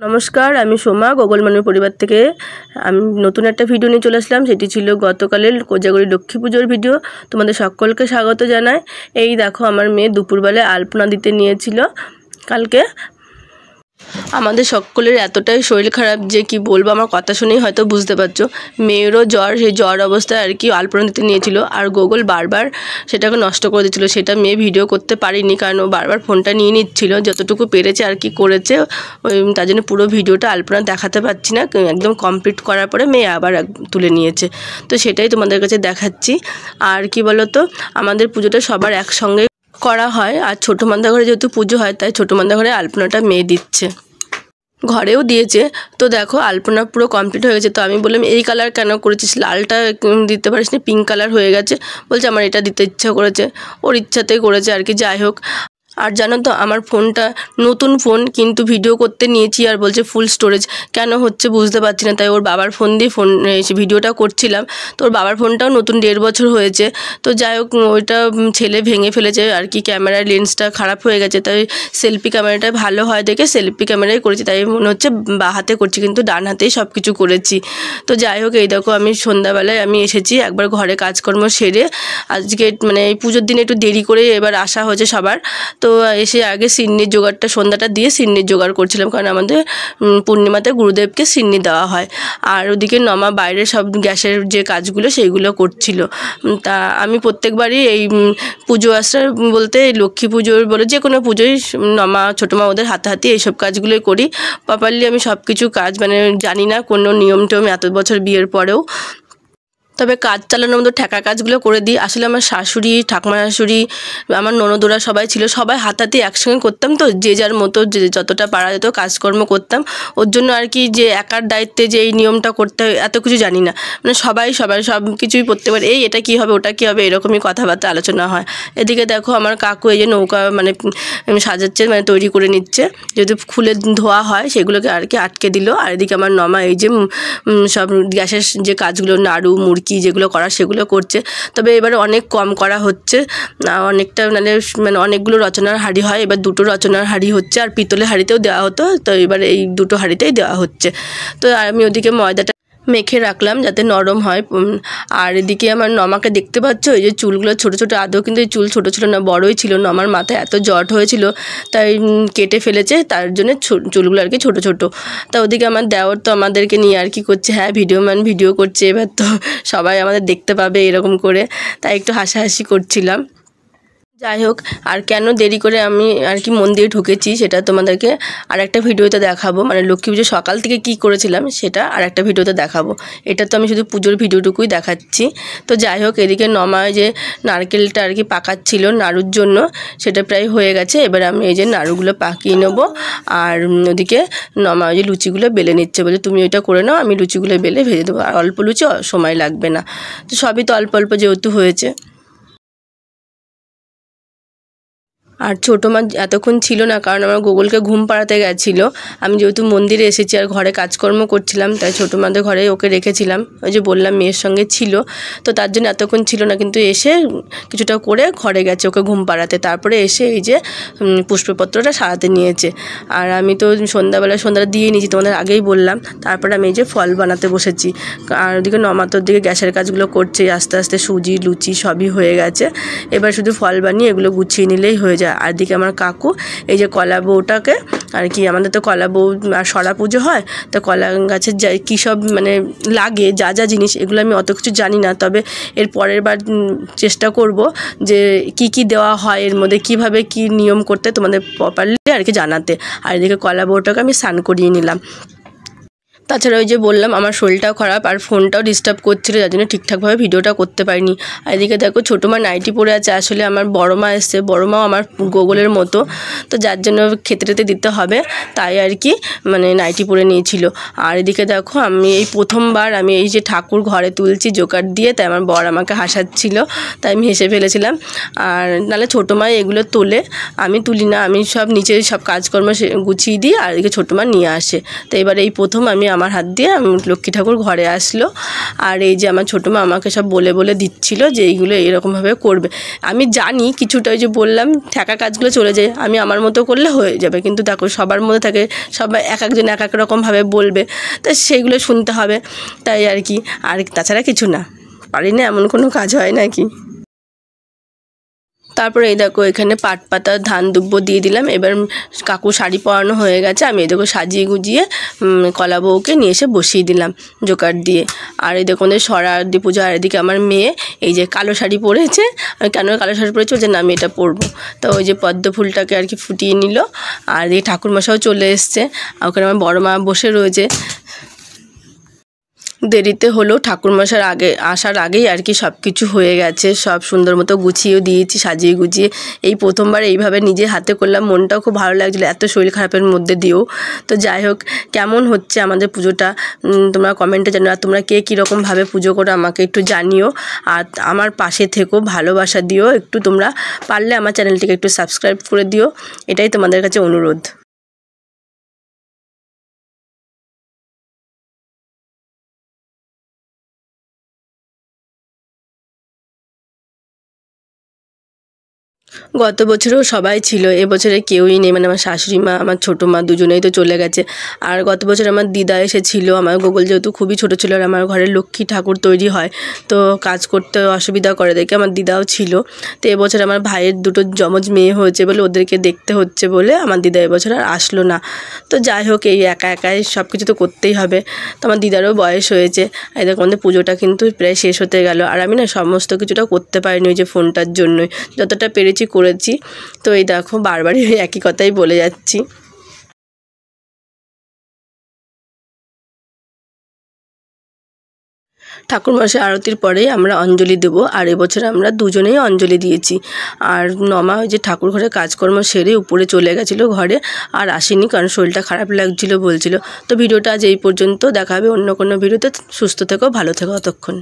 নমস্কার, আমি সোমা গুগল মানুর পরিবার থেকে। আমি নতুন একটা ভিডিও নিয়ে চলে আসলাম। সেটি ছিল গতকালের কোজাগরী লক্ষ্মী পুজোর ভিডিও। তোমাদের সকলকে স্বাগত জানাই। এই দেখো, আমার মেয়ে দুপুরবেলায় আলপনা দিতে নিয়েছিল কালকে। আমাদের সকলের এতটাই শরীর খারাপ যে কি বলবো, আমার কথা শুনেই হয়তো বুঝতে পারছো। মেয়েরও জ্বর, সেই জ্বর অবস্থায় আর কি আলপনা দিতে নিয়েছিল, আর গুগল বারবার সেটাকে নষ্ট করে দিচ্ছিলো। সেটা মেয়ে ভিডিও করতে পারিনি, কারণ ও বারবার ফোনটা নিয়ে নিচ্ছিল। যতটুকু পেরেছে আর কি করেছে, তার জন্য পুরো ভিডিওটা আলপনা দেখাতে পারছি না। একদম কমপ্লিট করার পরে মেয়ে আবার তুলে নিয়েছে, তো সেটাই তোমাদের কাছে দেখাচ্ছি। আর কি বলো তো, আমাদের পুজোটা সবার একসঙ্গে করা হয়, আর ছোটো মান্দা ঘরে যেহেতু পুজো হয়, তাই ছোটো মান্দা ঘরে আলপনাটা মেয়ে দিচ্ছে, ঘরেও দিয়েছে। তো দেখো, আলপনা পুরো কমপ্লিট হয়ে গেছে। তো আমি বললাম, এই কালার কেন করেছিস, লালটা দিতে পারিস না, পিঙ্ক কালার হয়ে গেছে। বলছে আমার এটা দিতে ইচ্ছা করেছে, ওর ইচ্ছাতেই করেছে আর কি। যাই হোক, আর জানো তো, আমার ফোনটা নতুন ফোন, কিন্তু ভিডিও করতে নিয়েছি আর বলছে ফুল স্টোরেজ। কেন হচ্ছে বুঝতে পারছি না, তাই ওর বাবার ফোন দিয়ে ভিডিওটা করছিলাম। তো ওর বাবার ফোনটাও নতুন 1.5 বছর হয়েছে। তো যাই হোক, ওইটা ছেলে ভেঙে ফেলেছে আর কি, ক্যামেরার লেন্সটা খারাপ হয়ে গেছে। তাই সেলফি ক্যামেরাটা ভালো হয় দেখে সেলফি ক্যামেরাই করেছি। তাই মনে হচ্ছে বাঁ হাতে করছি, কিন্তু ডান হাতেই সব কিছু করেছি। তো যাই হোক, এই দেখো, আমি সন্ধ্যাবেলায় আমি এসেছি একবার ঘরে কাজকর্ম সেরে। আজকে মানে এই পুজোর দিনে একটু দেরি করে এবার আসা হয়েছে সবার। তো এসে আগে সিন্নির জোগাড়টা, সন্ধ্যাটা দিয়ে সিন্নির জোগাড় করছিলাম, কারণ আমাদের পূর্ণিমাতে গুরুদেবকে সিন্নি দেওয়া হয়। আর ওদিকে নমা বাইরে সব গ্যাসের যে কাজগুলো সেইগুলো করছিল। তা আমি প্রত্যেকবারই এই পুজো আসার বলতে লক্ষ্মী পুজোর বলে যে কোনো পুজোই নমা ছোটো মা ওদের হাতে এইসব কাজগুলোই করি। প্রপারলি আমি সব কিছু কাজ মানে জানি না, কোনো নিয়ম টিয়ম এত বছর বিয়ের পরেও। তবে কাজ চালানোর মতো ঠেকা কাজগুলো করে দিই। আসলে আমার শাশুড়ি, ঠাকুমা শাশুড়ি, আমার ননদরা সবাই ছিল, সবাই হাতাহাতি একসঙ্গে করতাম। তো যে যার মতো যতটা পারা যেত কাজকর্ম করতাম। ওর জন্য আর কি, যে একার দায়িত্বে যে এই নিয়মটা করতে হয় এত কিছু জানি না। মানে সবাই সব কিছুই প্রত্যেকবার এই এটা কী হবে ওটা কী হবে এরকমই কথাবার্তা আলোচনা হয়। এদিকে দেখো, আমার কাকু এই যে নৌকা মানে সাজাচ্ছে, মানে তৈরি করে নিচ্ছে, যেহেতু খুলে ধোয়া হয় সেগুলোকে আর কি আটকে দিল। আর এদিকে আমার নমা এই যে সব গ্যাসের যে কাজগুলো, নাড়ু মুড়কি যেগুলো করা সেগুলো করছে। তবে এবারে অনেক কম করা হচ্ছে, অনেকটা মানে অনেকগুলো রচনার হাঁড়ি হয়, এবার 2টো রচনার হাঁড়ি হচ্ছে, আর পিতলের হাঁড়িতেও দেওয়া হতো, তো এবার এই 2টো হাঁড়িতেই দেওয়া হচ্ছে। তো আমি ওদিকে ময়দাটা মেখে রাখলাম যাতে নরম হয়। আর এদিকে আমার নমাকে দেখতে পাচ্ছ, এই যে চুলগুলো ছোটো ছোটো, আদৌ কিন্তু এই চুল ছোটো ছিল না, বড়ই ছিল। নমার মাথায় এত জট হয়েছিল, তাই কেটে ফেলেছে, তার জন্য চুলগুলো আর কি ছোটো ছোটো। তা ওদিকে আমার দেওর তো আমাদেরকে নিয়ে আর কি করছে, হ্যাঁ ভিডিও করছে, এবার তো সবাই আমাদের দেখতে পাবে এরকম করে, তাই একটু হাসাহাসি করছিলাম। যাই হোক, আর কেন দেরি করে আমি আর কি মন্দিরে ঢুকেছি সেটা তোমাদেরকে আর একটা ভিডিওতে দেখাবো। মানে লক্ষ্মী পুজো সকাল থেকে কি করেছিলাম সেটা আর একটা ভিডিওতে দেখাবো। এটা তো আমি শুধু পুজোর ভিডিওটুকুই দেখাচ্ছি। তো যাই হোক, এদিকে নমা যে নারকেলটা আর কি পাকাচ্ছিল নাড়ুর জন্য, সেটা প্রায় হয়ে গেছে। এবার আমি এই যে নাড়ুগুলো পাকিয়ে নেবো, আর ওদিকে নমা ওই যে লুচিগুলো বেলে নিচ্ছে, বলে তুমি ওইটা করে নাও, আমি লুচিগুলো বেলে ভেজে দেবো, আর অল্প লুচি, সময় লাগবে না। তো সবই তো অল্প অল্প যেহেতু হয়েছে। আর ছোটো মা এতক্ষণ ছিল না, কারণ আমার গুগলকে ঘুম পাড়াতে গেছিলো। আমি যেহেতু মন্দিরে এসেছি আর ঘরে কাজকর্ম করছিলাম, তাই ছোটো মাদের ঘরে ওকে রেখেছিলাম। ওই যে বললাম মেয়ের সঙ্গে ছিল, তো তার জন্য এতক্ষণ ছিল না, কিন্তু এসে কিছুটা করে ঘরে গেছে ওকে ঘুম পাড়াতে। তারপরে এসে এই যে পুষ্পপত্রটা সারাতে নিয়েছে। আর আমি তো সন্ধ্যাটা দিয়ে নিয়েছি, তোমাদের আগেই বললাম। তারপরে আমি এই যে ফল বানাতে বসেছি। আর ওদিকে নমাতোর দিকে গ্যাসের কাজগুলো করছে, আস্তে আস্তে সুজি লুচি সবই হয়ে গেছে। এবার শুধু ফল বানিয়ে এগুলো গুছিয়ে নিলেই হয়ে যায়। আর দিকে আমার কাকু এই যে কলা বউটাকে আর কি, আমাদের তো কলা বউ আর সরা পুজো হয়, তো কলা গাছের যা কী সব মানে লাগে যা জিনিস, এগুলো আমি অত কিছু জানি না। তবে এর পরের বার চেষ্টা করব যে কি দেওয়া হয় এর মধ্যে, কিভাবে কি নিয়ম করতে তোমাদের প্রপারলি আর কি জানাতে। আর এদিকে কলা বউটাকে আমি স্নান করিয়ে নিলাম। তাছাড়া ওই যে বললাম, আমার শরীরটাও খারাপ আর ফোনটাও ডিস্টার্ব করছিল, যার জন্য ঠিকঠাকভাবে ভিডিওটা করতে পারিনি। আর এদিকে দেখো, ছোটো মা নাইটি পরে আছে। আসলে আমার বড় মা এসছে, বড় মাও আমার গুগলের মতো, তো যার জন্য খেতে দিতে হবে, তাই আর কি মানে নাইটি পরে নিয়েছিল। আর এদিকে দেখো, আমি এই প্রথমবার আমি এই যে ঠাকুর ঘরে তুলছি জোগাড় দিয়ে, তাই আমার বর আমাকে হাসাচ্ছিল, তাই আমি হেসে ফেলেছিলাম। আর নাহলে ছোটো মা এগুলো তোলে, আমি তুলি না, আমি সব নিচে সব কাজকর্ম গুছিয়ে দিই, আর এদিকে ছোটো মা নিয়ে আসে। তো এবার এই প্রথম আমি আমার হাত দিয়ে লক্ষ্মী ঠাকুর ঘরে আসলো। আর এই যে আমার ছোটো মা আমাকে সব বলে বলে দিচ্ছিল যে এইগুলো এরকমভাবে করবে। আমি জানি কিছুটা, ওই যে বললাম ঠেকা কাজগুলো চলে যায়, আমি আমার মতো করলে হয়ে যাবে, কিন্তু দেখো সবার মধ্যে থাকে, সবাই এক একজন এক এক রকমভাবে বলবে, তো সেইগুলো শুনতে হবে, তাই আর কি। আর তাছাড়া কিছু না, পারি না এমন কোনো কাজ হয় নাকি। তারপরে এই দেখো এখানে পাট পাতা ধান দুব্বো দিয়ে দিলাম। এবার কাকু শাড়ি পরানো হয়ে গেছে, আমি এই দেখো সাজিয়ে গুজিয়ে কলা বউকে নিয়ে এসে বসিয়ে দিলাম জোগাড় দিয়ে। আর এই দেখো সরাদি পুজো, আর এদিকে আমার মেয়ে এই যে কালো শাড়ি পরেছে। আমি কেন কালো শাড়ি পরেছি, যে না আমি এটা পরবো, তো ওই যে পদ্ম ফুলটাকে আর কি ফুটিয়ে নিল। আর এই ঠাকুরমশাও চলে এসছে, ওখানে আমার বড় মা বসে রয়েছে। দেরিতে হলো, ঠাকুরমশার আসার আগেই আর কি সব কিছু হয়ে গেছে, সব সুন্দর মতো গুছিয়েও দিয়েছি, সাজিয়ে গুছিয়ে। এই প্রথমবার এইভাবে নিজে হাতে করলাম, মনটাও খুব ভালো লাগছিলো এত শরীর খারাপের মধ্যে দিয়েও। তো যাই হোক, কেমন হচ্ছে আমাদের পুজোটা তোমরা কমেন্টে জানো। আর তোমরা কে কীরকমভাবে পুজো করো আমাকে একটু জানিও, আর আমার পাশে থেকো, ভালোবাসা দিও একটু। তোমরা পারলে আমার চ্যানেলটিকে একটু সাবস্ক্রাইব করে দিও, এটাই তোমাদের কাছে অনুরোধ। গত বছরেও সবাই ছিল, এবছরে কেউই নেই, মানে আমার শাশুড়ি মা, আমার ছোটো মা দুজনেই তো চলে গেছে। আর গত বছর আমার দিদা এসেছিলো, আমার গোগল যেহেতু খুবই ছোটো ছিল, আর আমার ঘরে লক্ষ্মী ঠাকুর তৈরি হয়, তো কাজ করতে অসুবিধা করে দেখে আমার দিদাও ছিল। তো এবছর আমার ভাইয়ের দুটো যমজ মেয়ে হয়েছে বলে ওদেরকে দেখতে হচ্ছে বলে আমার দিদা এবছর আর আসলো না। তো যাই হোক, এই একা একাই সব কিছু তো করতেই হবে। তো আমার দিদারও বয়স হয়েছে। এই দেখো আমাদের পুজোটা কিন্তু প্রায় শেষ হতে গেল, আর আমি না সমস্ত কিছুটা করতে পারিনি ওই যে ফোনটার জন্যই, যতটা পেরেছি করেছি। তো এই দেখো বারবারই একই কথাই বলে যাচ্ছি। ঠাকুরমশাই আরতির পরেই আমরা অঞ্জলি দেবো, আর এবছর আমরা দুজনেই অঞ্জলি দিয়েছি। আর নমা ওই যে ঠাকুর ঘরে কাজকর্ম সেরে উপরে চলে গেছিলো ঘরে, আর আসেনি, কারণ শরীরটা খারাপ লাগছিলো বলছিল। তো ভিডিওটা আজ এই পর্যন্ত, দেখা হবে অন্য কোনো ভিডিওতে। সুস্থ থেকো, ভালো থেকো ততক্ষণ।